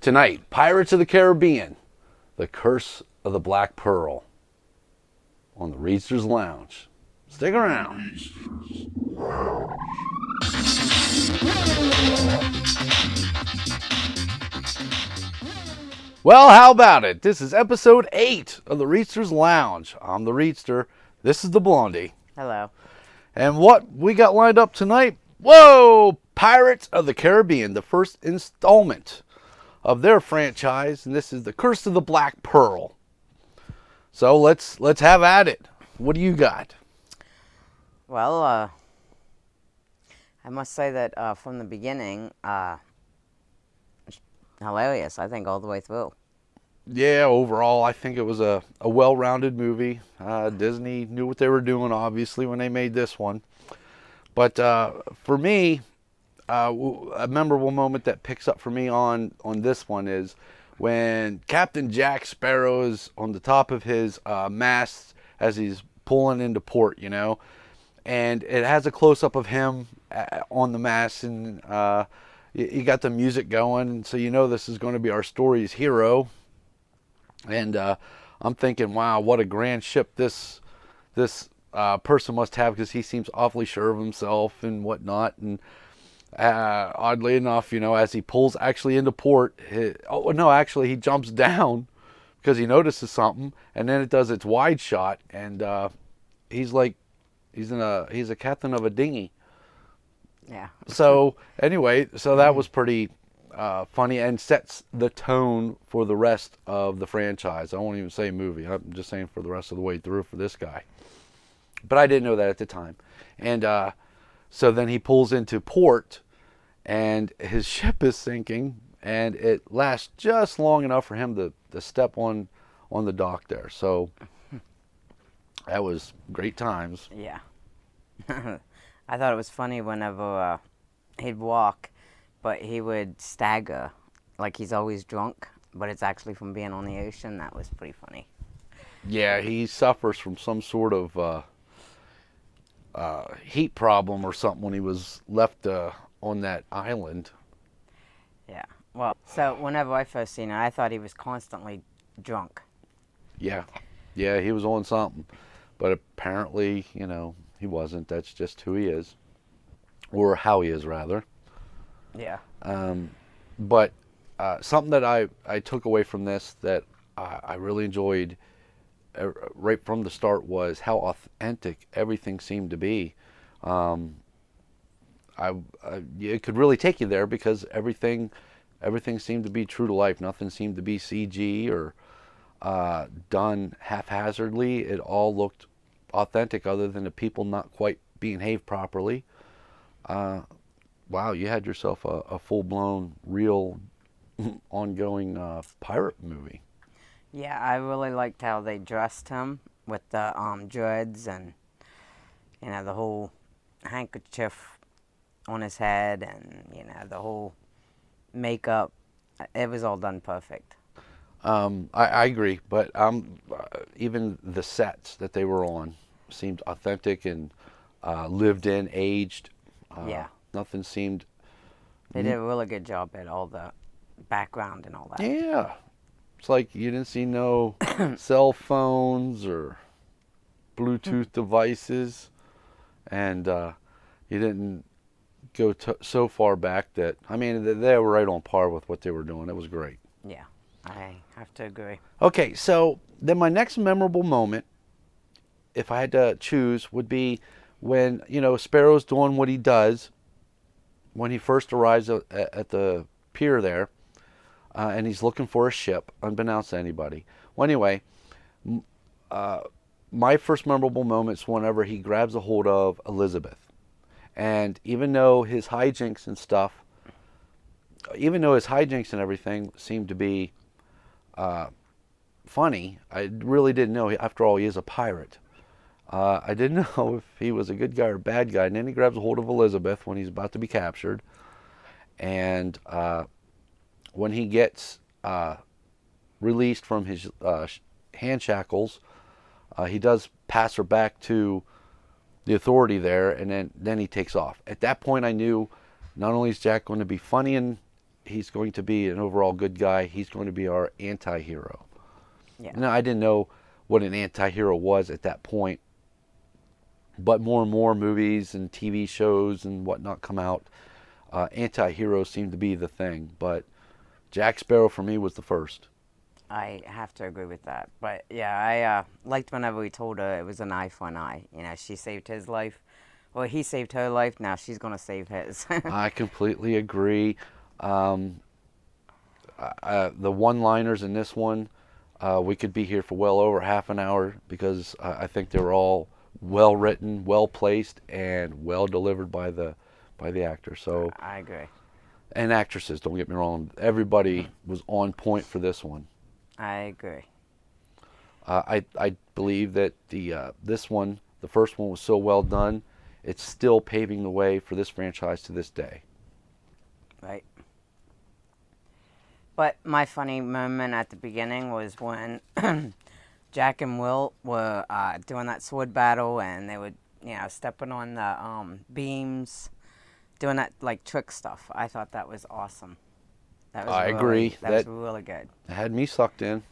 Tonight, Pirates of the Caribbean, The Curse of the Black Pearl on the Reedsters Lounge. Stick around. Well, how about it? This is episode 8 of the Reedsters Lounge. I'm the Reedster. This is the Blondie. Hello. And what we got lined up tonight? Whoa! Pirates of the Caribbean, the first installment of their franchise, and this is The Curse of the Black Pearl. So let's have at it. What do you got? Well, I must say that from the beginning, hilarious, I think, all the way through. Yeah, overall, I think it was a well-rounded movie. Disney knew what they were doing, obviously, when they made this one. But for me, a memorable moment that picks up for me on this one is when Captain Jack Sparrow is on the top of his mast as he's pulling into port, you know. And it has a close-up of him on the mast, and you got the music going, so you know this is going to be our story's hero. And I'm thinking, wow, what a grand ship this person must have, because he seems awfully sure of himself and whatnot. And oddly enough, you know, as he pulls actually into port, he jumps down because he notices something, and then it does its wide shot, and he's a captain of a dinghy. Yeah. So anyway, that was pretty funny and sets the tone for the rest of the franchise. I won't even say movie. I'm just saying for the rest of the way through for this guy. But I didn't know that at the time. And so then he pulls into port, and his ship is sinking, and it lasts just long enough for him to step on the dock there. So that was great times. Yeah. I thought it was funny whenever he'd walk, but he would stagger like he's always drunk, but it's actually from being on the ocean. That was pretty funny. Yeah, he suffers from some sort of heat problem or something when he was left on that island. Yeah. Well, so whenever I first seen it, I thought he was constantly drunk. Yeah, he was on something, but apparently, you know, he wasn't. That's just who he is, or how he is, rather. Yeah. But something that I took away from this that I really enjoyed right from the start was how authentic everything seemed to be. It could really take you there because everything seemed to be true to life. Nothing seemed to be CG or done haphazardly. It all looked authentic, other than the people not quite behaved properly. Wow, you had yourself a full-blown, real, ongoing pirate movie. Yeah, I really liked how they dressed him with the dreads and, you know, the whole handkerchief on his head and, you know, the whole makeup. It was all done perfect. I agree, but even the sets that they were on seemed authentic and lived in, aged. Yeah. Nothing seemed... They did a really good job at all the background and all that. Yeah. It's like you didn't see no cell phones or Bluetooth devices, and you didn't go so far back that, I mean, they were right on par with what they were doing. It was great. Yeah, I have to agree. Okay, so then my next memorable moment, if I had to choose, would be when, you know, Sparrow's doing what he does when he first arrives at the pier there, and he's looking for a ship, unbeknownst to anybody. Well, anyway, my first memorable moment is whenever he grabs a hold of Elizabeth. And even though his hijinks and everything seemed to be funny, I really didn't know. After all, he is a pirate. I didn't know if he was a good guy or a bad guy. And then he grabs a hold of Elizabeth when he's about to be captured. And when he gets released from his hand shackles, he does pass her back to the authority there, and then he takes off. At that point, I knew not only is Jack going to be funny he's going to be an overall good guy. He's going to be our anti-hero. Yeah, Now, I didn't know what an anti-hero was at that point, but more and more movies and TV shows and whatnot come out. Anti-heroes seem to be the thing, but Jack Sparrow for me was the first. I have to agree with that. But yeah, I liked whenever we told her it was an eye for an eye. You know, she saved his life. Well, he saved her life. Now she's gonna save his. I completely agree. Um, the one-liners in this one, we could be here for well over half an hour because I think they were all well written, well placed, and well delivered by the actor. So I agree. and actresses, don't get me wrong, everybody was on point for this one. I agree. I believe that this one, the first one, was so well done. It's still paving the way for this franchise to this day. Right. But my funny moment at the beginning was when Jack and Will were doing that sword battle, and they were, stepping on the beams, doing that like trick stuff. I thought that was awesome. I agree. That was really good. It had me sucked in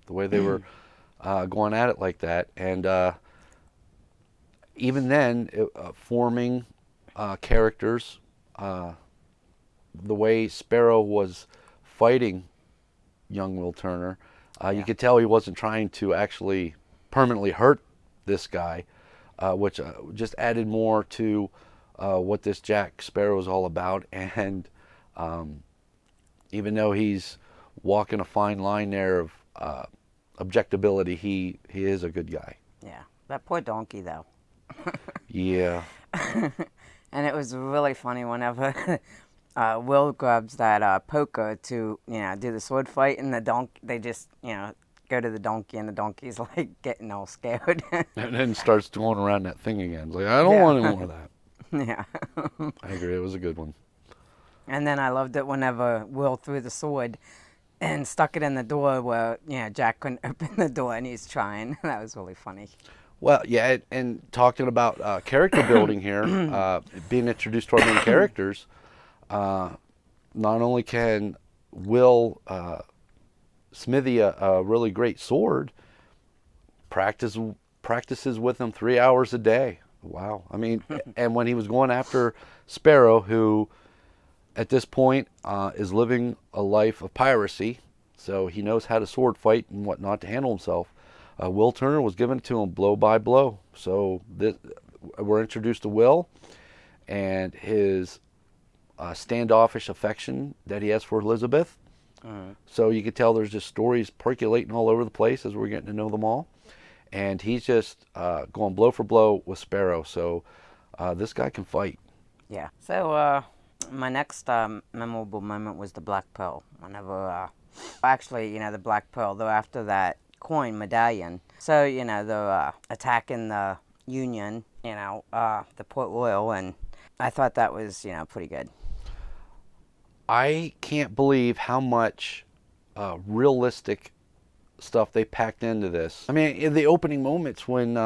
the way they were going at it like that, and even then, forming characters, the way Sparrow was fighting young Will Turner, you could tell he wasn't trying to actually permanently hurt this guy, which just added more to what this Jack Sparrow is all about. And even though he's walking a fine line there of objectability, he is a good guy. Yeah. That poor donkey, though. Yeah. And it was really funny whenever Will grabs that poker to, do the sword fight, and the donkey, they just, go to the donkey, and the donkey's like getting all scared. And then starts going around that thing again. It's like, I don't Yeah. want any more of that. Yeah. I agree. It was a good one. And then I loved it whenever Will threw the sword and stuck it in the door where, Jack couldn't open the door, and he's trying. That was really funny. Well, yeah, and talking about character building here, being introduced to our main characters, not only can Will smithy a really great sword, practices with him 3 hours a day. Wow. I mean, and when he was going after Sparrow, who at this point is living a life of piracy, so he knows how to sword fight and whatnot to handle himself. Will Turner was given it to him blow by blow. So we're introduced to Will and his standoffish affection that he has for Elizabeth. So you could tell there's just stories percolating all over the place as we're getting to know them all. And he's just going blow for blow with Sparrow. So this guy can fight. Yeah. So my next memorable moment was the Black Pearl. Whenever, actually, the Black Pearl, though after that coin medallion. So, they're attacking the Union, the Port Royal, and I thought that was, pretty good. I can't believe how much realistic stuff they packed into this. I mean, in the opening moments when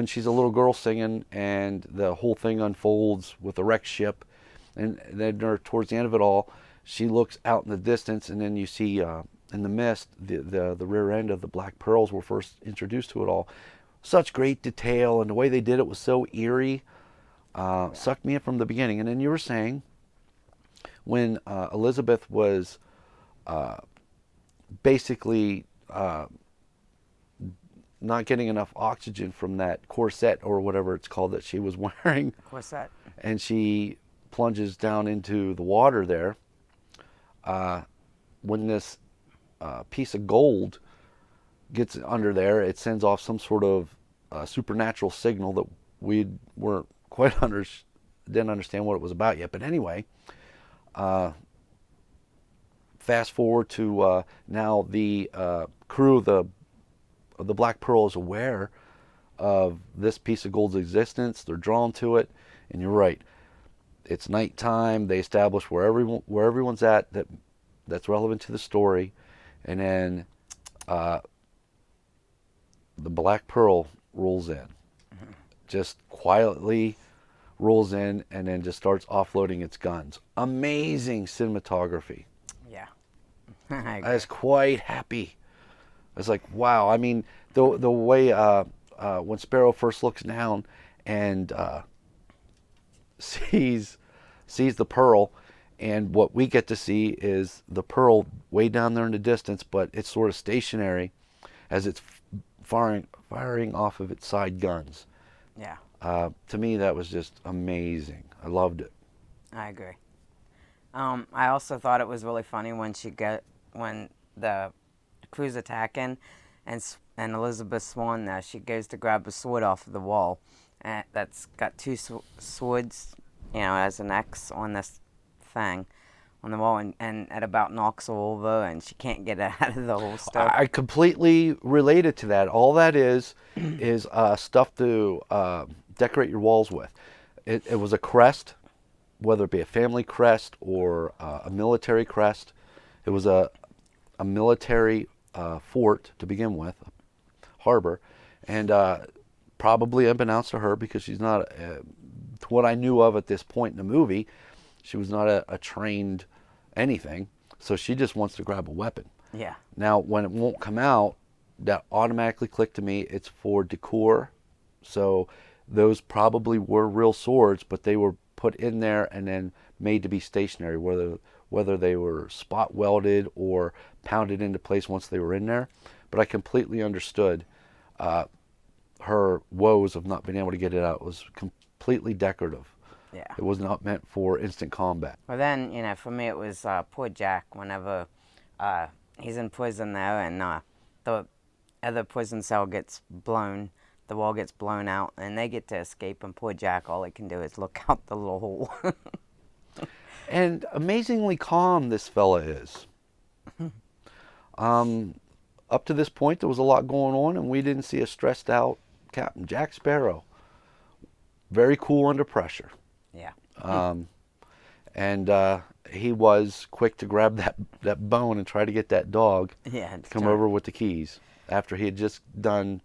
she's a little girl singing and the whole thing unfolds with the wrecked ship, and then towards the end of it all, she looks out in the distance, and then you see in the mist the rear end of the Black Pearls were first introduced to it all. Such great detail, and the way they did it was so eerie. Sucked me in from the beginning. And then you were saying when Elizabeth was basically not getting enough oxygen from that corset or whatever it's called that she was wearing. What's that? And she plunges down into the water there. When this piece of gold gets under there, it sends off some sort of supernatural signal that we weren't quite didn't understand what it was about yet. But anyway, fast forward to now the crew of the Black Pearl is aware of this piece of gold's existence. They're drawn to it, and you're right. It's nighttime. They establish where everyone's at that's relevant to the story, and then the Black Pearl rolls in, just quietly rolls in and then just starts offloading its guns. Amazing cinematography. Yeah. I I was agree. quite happy. I was like, wow. I mean, the way when Sparrow first looks down and sees sees the pearl, and what we get to see is the pearl way down there in the distance, but it's sort of stationary as it's firing off of its side guns. Yeah, To me, that was just amazing. I loved it. I agree. I also thought it was really funny when the crew's attacking, and Elizabeth Swann there, she goes to grab a sword off of the wall, and that's got two swords, as an X on this thing on the wall, and it about knocks her over, and she can't get it out of the holster. I completely related to that. All that is stuff to decorate your walls with. It was a crest, whether it be a family crest or a military crest. It was a military fort to begin with, a harbor, and probably unbeknownst to her, because she's not, to what I knew of at this point in the movie, she was not a trained anything. So she just wants to grab a weapon. Yeah, Now, when it won't come out, that automatically clicked to me. It's for decor. So those probably were real swords, but they were put in there and then made to be stationary, whether they were spot welded or pounded into place once they were in there. But I completely understood her woes of not being able to get it out. It was completely decorative. yeah. It was not meant for instant combat. Well, then, for me, it was poor Jack whenever he's in prison there, and the other prison cell gets blown, the wall gets blown out, and they get to escape, and poor Jack, all he can do is look out the little hole. And amazingly calm this fella is. Up to this point, there was a lot going on, and we didn't see a stressed out Captain Jack Sparrow. Very cool under pressure. Yeah. And he was quick to grab that bone and try to get that dog Yeah, to come over with the keys after he had just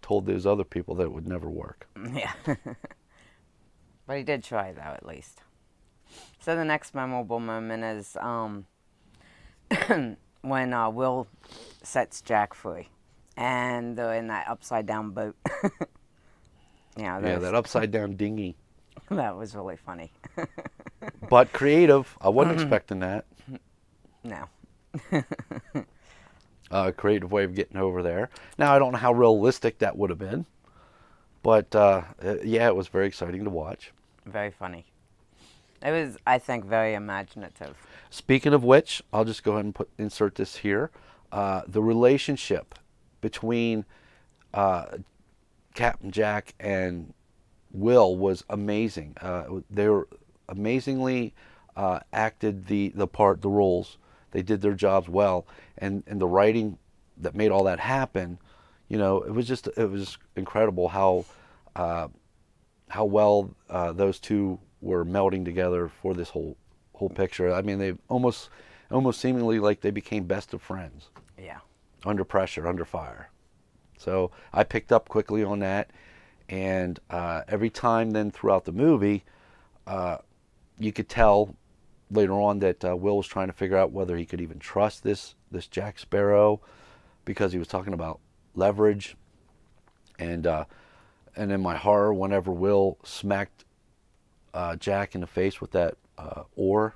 told those other people that it would never work. Yeah. But he did try, though, at least. So the next memorable moment is when Will sets Jack free, and they're in that upside down boat. Yeah, that upside down dinghy. That was really funny. But creative. I wasn't expecting that. No. Creative way of getting over there. Now, I don't know how realistic that would have been, but yeah, it was very exciting to watch. Very funny. It was, I think, very imaginative. Speaking of which, I'll just go ahead and insert this here. The relationship between Captain Jack and Will was amazing. They were amazingly acted the roles. They did their jobs well, and the writing that made all that happen. It was incredible how well those two were melding together for this whole picture. I mean, they almost seemingly like they became best of friends Yeah. under pressure, under fire. So I picked up quickly on that, and every time then throughout the movie, you could tell later on that Will was trying to figure out whether he could even trust this Jack Sparrow, because he was talking about leverage, and in my horror, whenever Will smacked Jack in the face with that oar,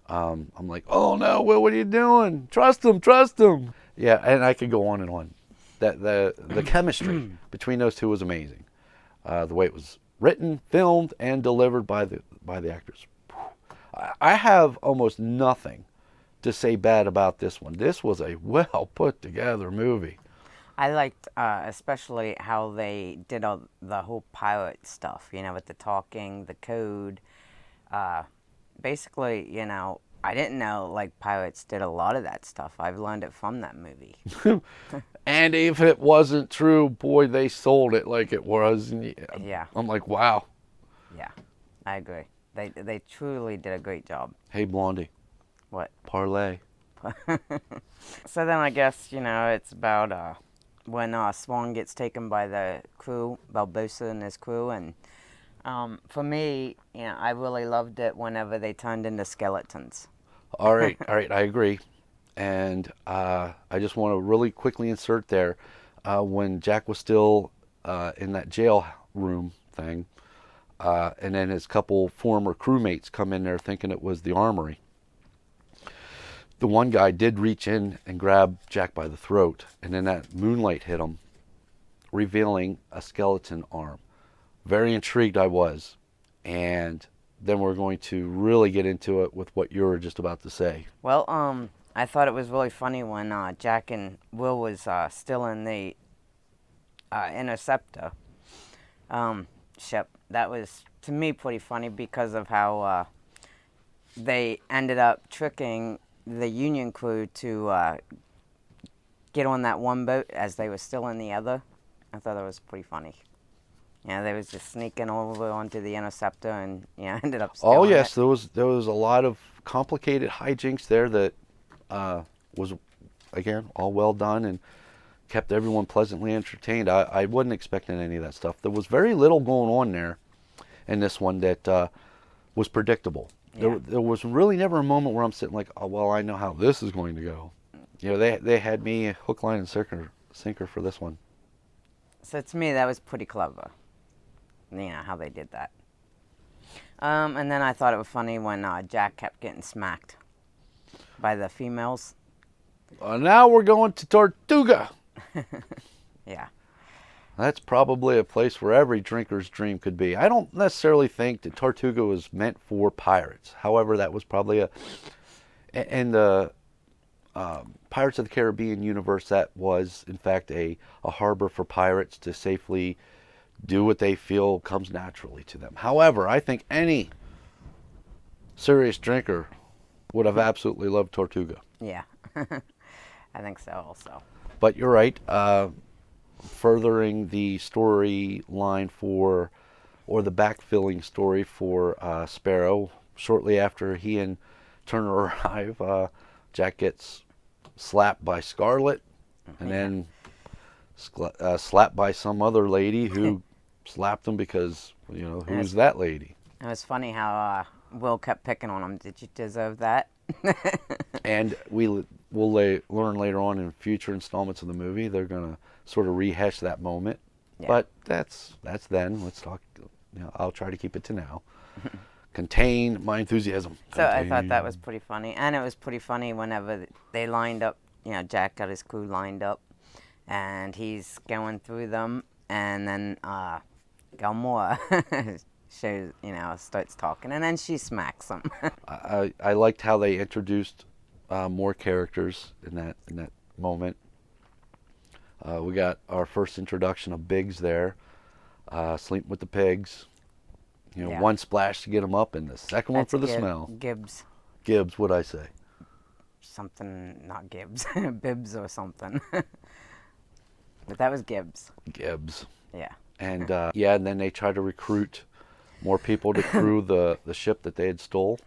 I'm like, oh no, Will, what are you doing? Trust him, trust him. Yeah, and I could go on and on. That the chemistry between those two was amazing. The way it was written, filmed, and delivered by the actors. I have almost nothing to say bad about this one. This was a well put together movie. I liked especially how they did the whole pilot stuff, with the talking, the code. Basically, I didn't know like pilots did a lot of that stuff. I've learned it from that movie. And if it wasn't true, boy, they sold it like it was. And Yeah. I'm like, wow. Yeah, I agree. They truly did a great job. Hey, Blondie, What? parlay. So then I guess, it's about when Swan gets taken by the crew, Barbosa and his crew, and For me, I really loved it whenever they turned into skeletons. All right, I agree. And I just want to really quickly insert there when Jack was still in that jail room thing, and then his couple former crewmates come in there thinking it was the armory. The one guy did reach in and grab Jack by the throat, and then that moonlight hit him, revealing a skeleton arm. Very intrigued I was, and then we're going to really get into it with what you were just about to say. Well, I thought it was really funny when Jack and Will was still in the interceptor ship. That was, to me, pretty funny because of how they ended up tricking the Union crew to get on that one boat as they were still in the other. I thought that was pretty funny. They was just sneaking over onto the interceptor and ended up Oh stealing yes, it. there was a lot of complicated hijinks there that was again all well done and kept everyone pleasantly entertained. I wasn't expecting any of that stuff. There was very little going on there in this one that was predictable. Yeah. There was really never a moment where I'm sitting like, oh well, I know how this is going to go. They had me hook, line, and sinker for this one. So to me, that was pretty clever. How they did that. And then I thought it was funny when Jack kept getting smacked by the females. Now we're going to Tortuga. Yeah. That's probably a place where every drinker's dream could be. I don't necessarily think that Tortuga was meant for pirates. However, that was probably in the Pirates of the Caribbean universe, that was in fact a harbor for pirates to safely do what they feel comes naturally to them. However, I think any serious drinker would have absolutely loved Tortuga. Yeah. I think so also. But you're right. Furthering the storyline or the backfilling story for Sparrow, shortly after he and Turner arrive, Jack gets slapped by Scarlet, and then slapped by some other lady who slapped him because, who's that lady? It was funny how Will kept picking on him. Did you deserve that? And we'll learn later on in future installments of the movie, they're going to sort of rehash that moment. Yeah. But that's then. Let's talk. I'll try to keep it to now. Contain my enthusiasm. So I thought that was pretty funny. And it was pretty funny whenever they lined up, Jack got his crew lined up, and he's going through them, and then Galmora shows, starts talking, and then she smacks him. I liked how they introduced more characters in that moment. We got our first introduction of Biggs there, sleeping with the pigs. Yeah. One splash to get them up, and the second one for the smell. Gibbs. Gibbs, what'd I say? Something, not Gibbs. Bibbs or something. But that was Gibbs. Gibbs. Yeah. And and then they tried to recruit more people to crew the ship that they had stole.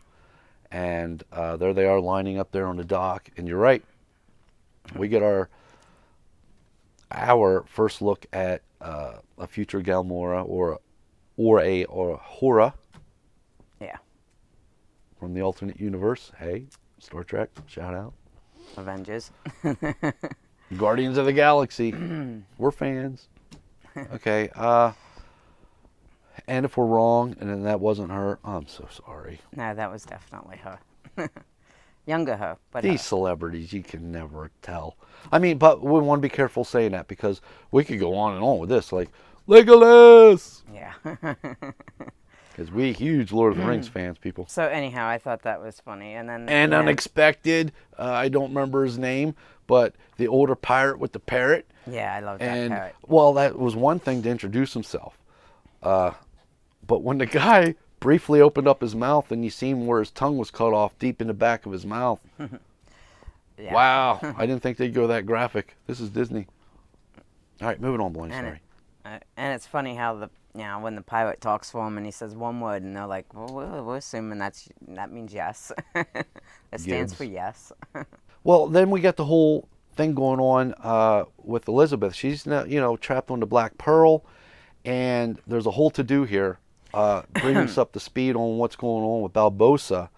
And there they are lining up there on the dock. And you're right. We get our first look at a future Galmora or a Hora. Yeah. From the alternate universe. Hey, Star Trek, shout out. Avengers. Guardians of the Galaxy. We're fans. Okay. And if we're wrong and then that wasn't her, I'm so sorry. No, that was definitely her. Younger her, but these celebrities, you can never tell. I mean, but we want to be careful saying that because we could go on and on with this, like Legolas. Yeah. Because we huge Lord of the Rings fans, people. So anyhow, I thought that was funny, and then unexpected. I don't remember his name, but the older pirate with the parrot. Yeah, I love that and parrot. Well, that was one thing to introduce himself, but when the guy briefly opened up his mouth and you seen where his tongue was cut off deep in the back of his mouth. Yeah. Wow, I didn't think they'd go that graphic. This is Disney. All right, moving on, Blaine. Sorry. And it's funny how when the pirate talks for him and he says one word and they're like, well, we're assuming that means yes. It stands for yes. Well, then we got the whole thing going on with Elizabeth. She's trapped on the Black Pearl, and there's a whole to do here. bring us up to speed on what's going on with Barbossa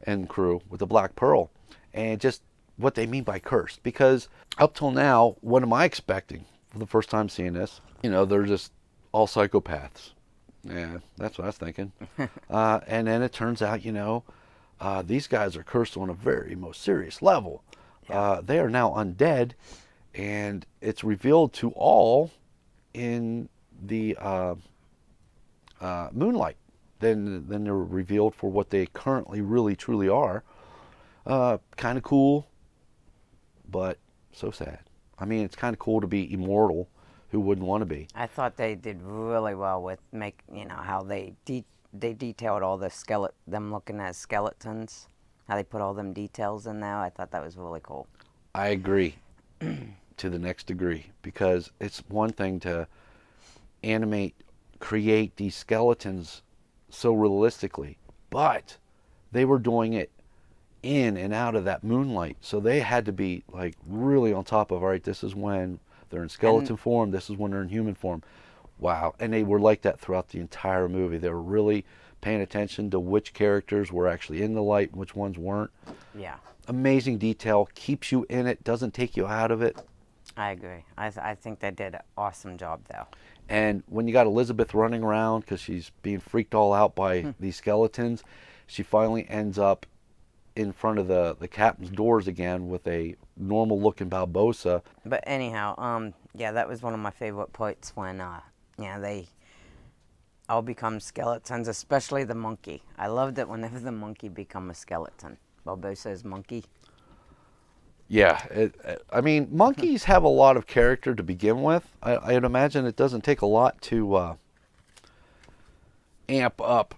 and crew with the Black Pearl, and just what they mean by cursed. Because up till now, what am I expecting for the first time seeing this? They're just all psychopaths. Yeah, that's what I was thinking. And then it turns out, these guys are cursed on a very most serious level. Yeah. They are now undead, and it's revealed to all in the Moonlight. Then they're revealed for what they currently really truly are. Kind of cool, but so sad. I mean, it's kind of cool to be immortal. Who wouldn't want to be? I thought they did really well with how they detailed all the them looking at skeletons, how they put all them details in there. I thought that was really cool. I agree to the next degree, because it's one thing to animate, create these skeletons so realistically, but they were doing it in and out of that moonlight, so they had to be like really on top of, all right, this is when they're in skeleton form, this is when they're in human form. Wow. And they were like that throughout the entire movie. They were really paying attention to which characters were actually in the light and which ones weren't. Yeah. Amazing detail, keeps you in it, doesn't take you out of it. I agree. I think they did an awesome job, though. And when you got Elizabeth running around because she's being freaked all out by these skeletons, she finally ends up in front of the captain's doors again with a normal looking Barbossa. But anyhow, yeah, that was one of my favorite parts when, they all become skeletons, especially the monkey. I loved it whenever the monkey become a skeleton. Barbossa's monkey. Yeah, I mean, monkeys have a lot of character to begin with. I'd imagine it doesn't take a lot to amp up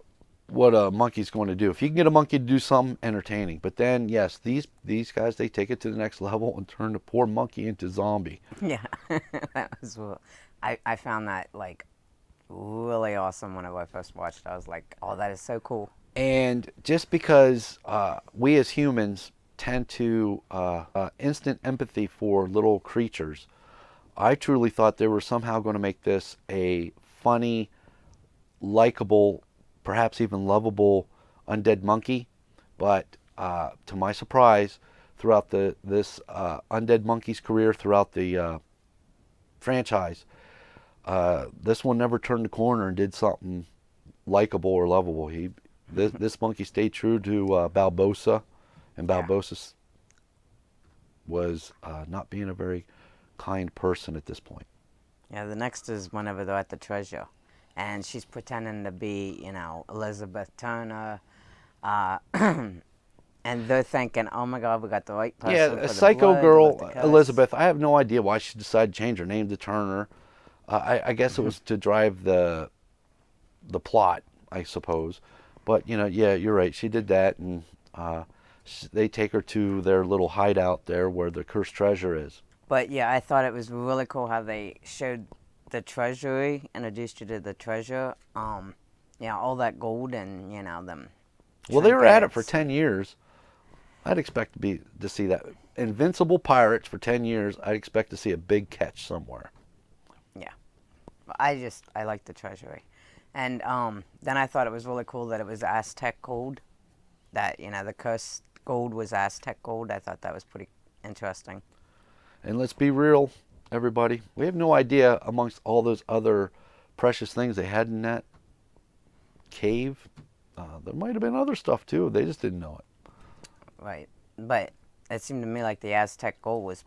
what a monkey's going to do. If you can get a monkey to do something entertaining, but then yes, these guys, they take it to the next level and turn the poor monkey into zombie. Yeah, that was what I found that like really awesome whenever I first watched it. I was like, oh, that is so cool. And just because we as humans tend to instant empathy for little creatures, I truly thought they were somehow going to make this a funny, likable, perhaps even lovable undead monkey. But to my surprise, throughout this undead monkey's career, throughout the franchise, this one never turned the corner and did something likable or lovable. This monkey stayed true to Barbossa, and Yeah. Barbossa was not being a very kind person at this point. Yeah, the next is whenever they're at the treasure. And she's pretending to be, Elizabeth Turner. And they're thinking, oh my God, we got the right person Yeah, for a the psycho blood, girl, the curse. Elizabeth. I have no idea why she decided to change her name to Turner. I guess it was to drive the plot, I suppose. But yeah, you're right. She did that, and they take her to their little hideout there where the cursed treasure is. But yeah, I thought it was really cool how they showed the treasury, introduced you to the treasure. All that gold and, them Well, they were at it for trinkets. 10 years. I'd expect to see that. Invincible pirates for 10 years. I'd expect to see a big catch somewhere. Yeah. I like the treasury. And then I thought it was really cool that it was Aztec gold. That, the cursed gold was Aztec gold. I thought that was pretty interesting. And let's be real, everybody. We have no idea, amongst all those other precious things they had in that cave, there might have been other stuff too. They just didn't know it. Right. But it seemed to me like the Aztec gold was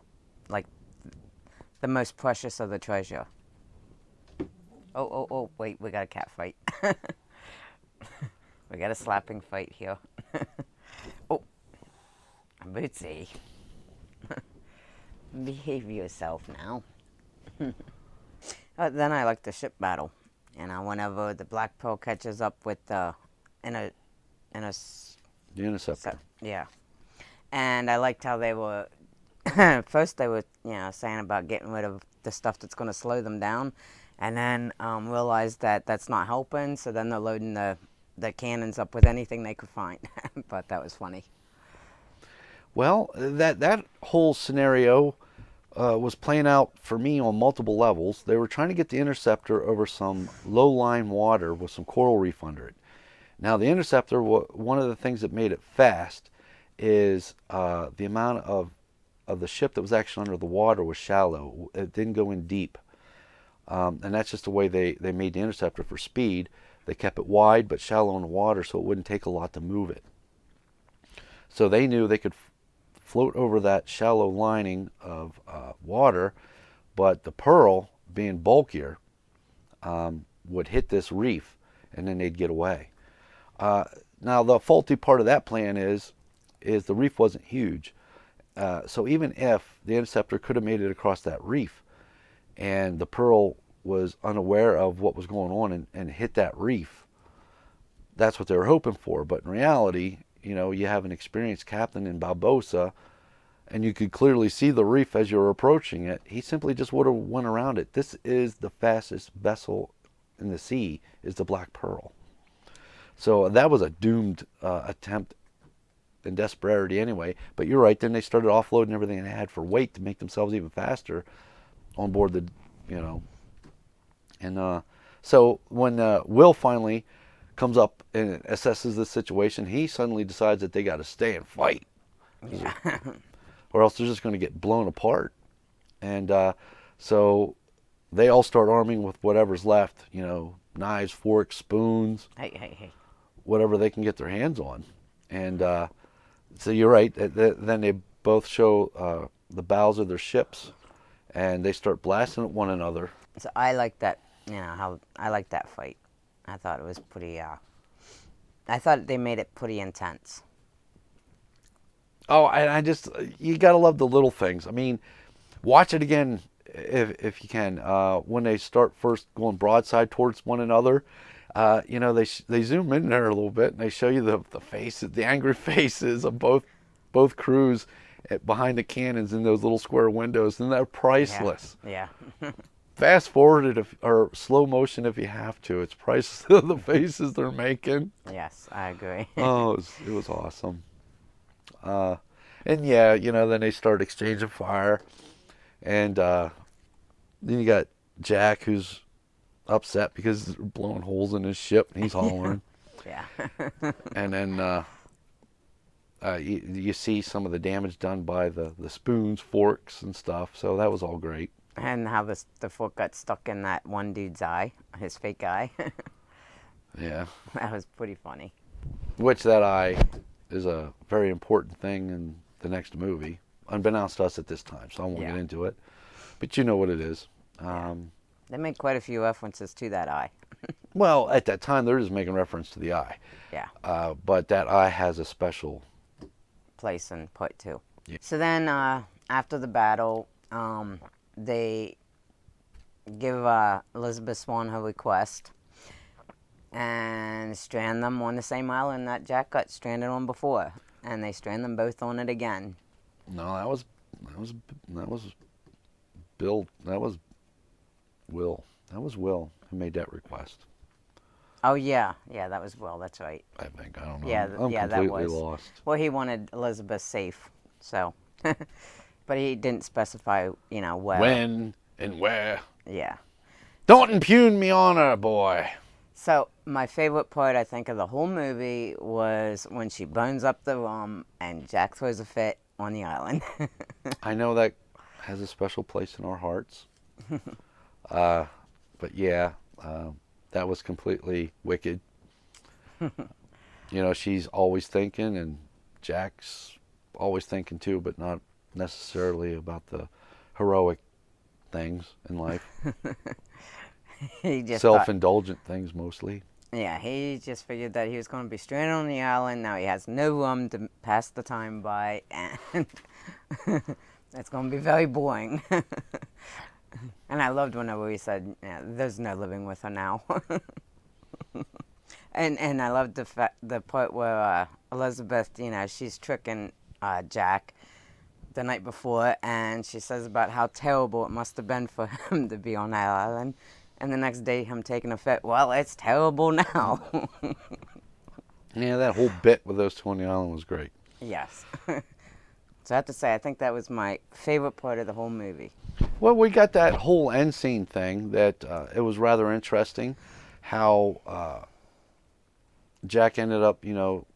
like the most precious of the treasure. Oh, wait, we got a cat fight. We got a slapping fight here. Oh, Bootsy. Behave yourself now. Then I like the ship battle. Whenever the Black Pearl catches up with the in a The Interceptor. yeah, and I liked how they were first they were saying about getting rid of the stuff that's going to slow them down, and then realized that that's not helping. So then they're loading the cannons up with anything they could find. But that was funny. Well, that whole scenario was playing out for me on multiple levels. They were trying to get the interceptor over some low-lying water with some coral reef under it. Now, the interceptor, one of the things that made it fast is the amount of the ship that was actually under the water was shallow. It didn't go in deep. And that's just the way they made the interceptor for speed. They kept it wide but shallow in the water so it wouldn't take a lot to move it. So they knew they could float over that shallow lining of water, but the pearl, being bulkier, would hit this reef and then they'd get away. Now the faulty part of that plan is the reef wasn't huge. So even if the interceptor could have made it across that reef and the pearl was unaware of what was going on and hit that reef, that's what they were hoping for. But in reality, you have an experienced captain in Barbosa, and you could clearly see the reef as you were approaching it. He simply just would have went around it. This is the fastest vessel in the sea, is the Black Pearl. So that was a doomed attempt in desperation anyway. But you're right. Then they started offloading everything they had for weight to make themselves even faster on board the, and so when Will finally comes up and assesses the situation, he suddenly decides that they got to stay and fight, Yeah. or else they're just going to get blown apart. And so they all start arming with whatever's left, knives, forks, spoons, Hey. whatever they can get their hands on. And so you're right. Then they both show the bows of their ships, and they start blasting at one another. So I like that. How I like that fight. I thought it was pretty. I thought they made it pretty intense. Oh, and I just, you gotta love the little things. I mean, watch it again if you can. When they start first going broadside towards one another, they zoom in there a little bit and they show you the faces, the angry faces of both crews behind the cannons in those little square windows, and they're priceless. Yeah. Fast forward it or slow motion if you have to. It's priceless. The faces they're making. Yes, I agree. Oh, it was awesome. And yeah, then they start exchanging fire, and then you got Jack who's upset because they're blowing holes in his ship and he's hollering. Yeah. And then you see some of the damage done by the spoons, forks, and stuff. So that was all great. And how the fork got stuck in that one dude's eye, his fake eye. Yeah. That was pretty funny. Which that eye is a very important thing in the next movie, unbeknownst to us at this time, so I won't get into it. But you know what it is. They made quite a few references to that eye. Well, at that time, they're just making reference to the eye. Yeah. But that eye has a special Place and put too. Yeah. So then, after the battle, they give Elizabeth Swann her request and strand them on the same island that Jack got stranded on before, and they strand them both on it again. No, that was Bill. That was Will. That was Will who made that request. Oh yeah, that was Will. That's right. I think, I don't know. Yeah, I'm that completely was. lost. Well, he wanted Elizabeth safe, so, but he didn't specify, where. When and where? Yeah. Don't impugn me honor, boy. So my favorite part, I think, of the whole movie was when she burns up the rum and Jack throws a fit on the island. I know that has a special place in our hearts. But yeah, that was completely wicked. She's always thinking, and Jack's always thinking too, but not necessarily about the heroic things in life. He just self-indulgent things mostly. Yeah, he just figured that he was going to be stranded on the island. Now he has no rum to pass the time by, and it's going to be very boring. And I loved whenever he said, "There's no living with her now." and I loved the part where Elizabeth, she's tricking Jack the night before, and she says about how terrible it must have been for him to be on that island. And the next day, him taking a fit. Well, it's terrible now. Yeah, that whole bit with those two on the island was great. Yes. So I have to say, I think that was my favorite part of the whole movie. Well, we got that whole end scene thing that it was rather interesting how Jack ended up,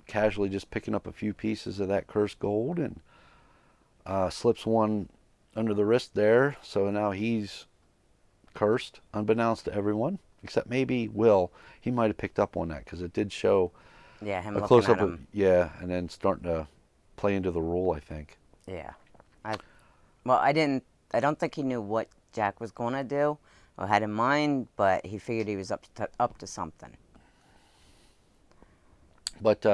casually just picking up a few pieces of that cursed gold and slips one under the wrist there. So now he's cursed, unbeknownst to everyone, except maybe Will. He might have picked up on that because it did show Yeah, him a looking close at up of, him. yeah, and then starting to play into the role, I think. Yeah. I Well, I don't think he knew what Jack was going to do or had in mind, but he figured he was up to something. But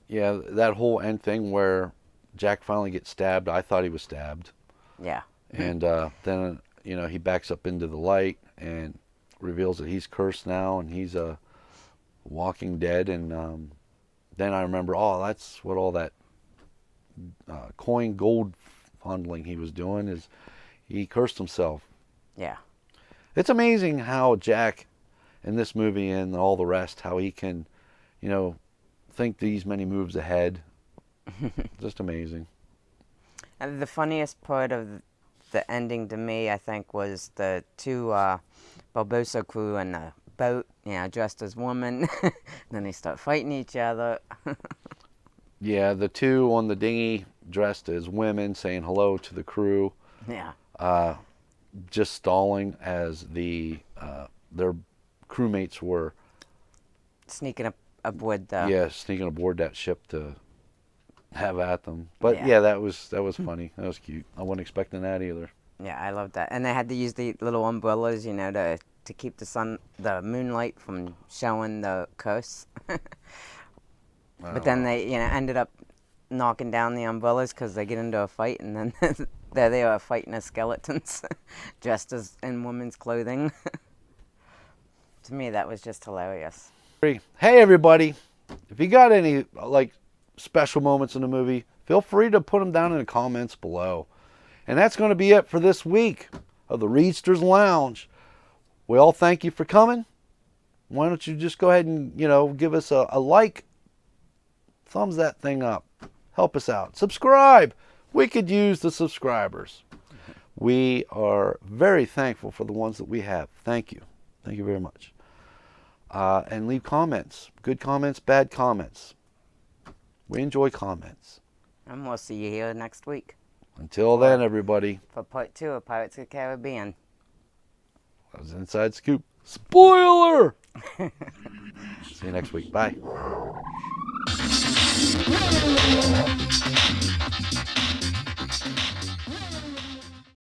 yeah, that whole end thing where Jack finally gets stabbed, I thought he was stabbed. Yeah. And then, he backs up into the light and reveals that he's cursed now and he's a walking dead. And then I remember, oh, that's what all that coin gold fondling he was doing is he cursed himself. Yeah. It's amazing how Jack in this movie and all the rest, how he can, think these many moves ahead. Just amazing. And the funniest part of the ending to me, I think, was the two Barbosa crew in the boat, dressed as women. And then they start fighting each other. Yeah, the two on the dinghy dressed as women saying hello to the crew, Yeah. just stalling as their crewmates were Sneaking up aboard the. yeah sneaking aboard that ship to have at them. But Yeah. yeah, that was funny. That was cute. I wasn't expecting that either. Yeah, I love that. And they had to use the little umbrellas, to keep the moonlight from showing the coast. But then they, ended up knocking down the umbrellas because they get into a fight, and then there they are fighting as skeletons, dressed as in women's clothing. To me, that was just hilarious. Hey everybody, if you got any special moments in the movie, feel free to put them down in the comments below. And that's going to be it for this week of the Reedsters Lounge. We all thank you for coming. Why don't you just go ahead and, give us a like, thumbs that thing up, help us out, subscribe. We could use the subscribers. We are very thankful for the ones that we have. Thank you very much. And leave comments, good comments, bad comments. We enjoy comments. And we'll see you here next week Until then, everybody, for part 2 of Pirates of the Caribbean. that was Inside Scoop. Spoiler! See you next week. Bye.